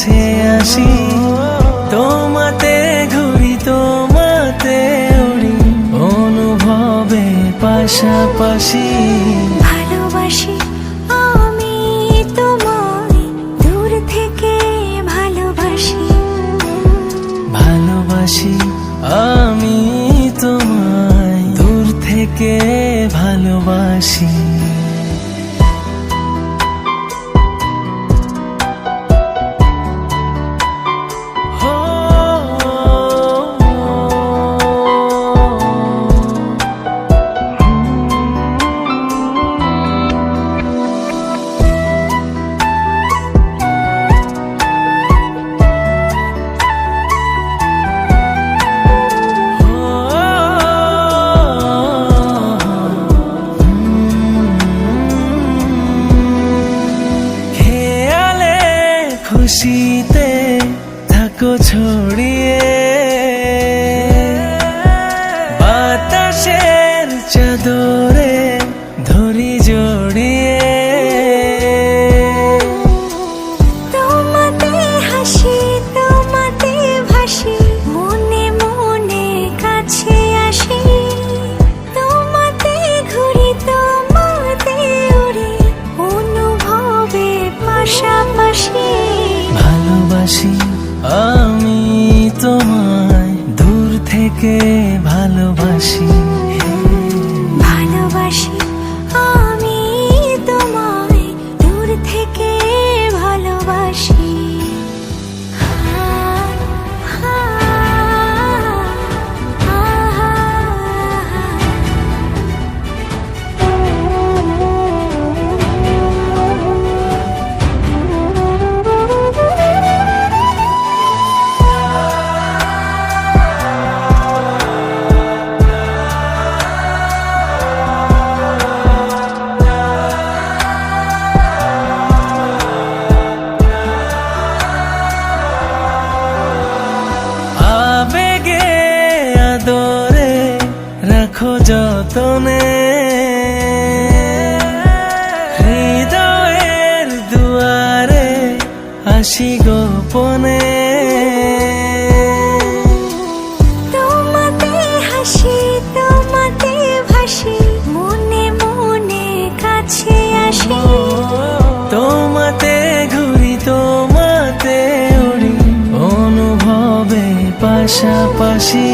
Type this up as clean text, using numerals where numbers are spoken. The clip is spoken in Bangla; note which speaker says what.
Speaker 1: কাছে আসি, তোমাতে ঘুরি তোমাতে উড়ি, অনুভবে পাশাপাশি।
Speaker 2: ভালোবাসি আমি তোমায় দূর থেকে ভালোবাসি,
Speaker 1: ভালোবাসি আমি তোমায় দূর থেকে ভালোবাসি। খুশিতে থাকো ছড়িয়ে, বাতাসের চাদরে ধরি জড়িয়ে।
Speaker 2: তোমাতে হাসি তোমাতে ভাসি, মনে মনে কাছে আসি, তোমাতে ঘুরি তোমাতে উড়ি, অনুভবে পাশাপাশি।
Speaker 1: ভালোবাসি আমি তোমায় দূর থেকে ভালোবাসি,
Speaker 2: ভালোবাসি আমি তোমায় দূর থেকে ভালোবাসি।
Speaker 1: রাখো যতনে, হৃদয়ের দুয়ারে আসি গোপনে।
Speaker 2: তোমাতে হাসি তোমাতে ভাসি, মনে মনে কাছে আসি,
Speaker 1: তোমাতে ঘুরি তোমাতে উড়ি, অনুভবে পাশাপাশি।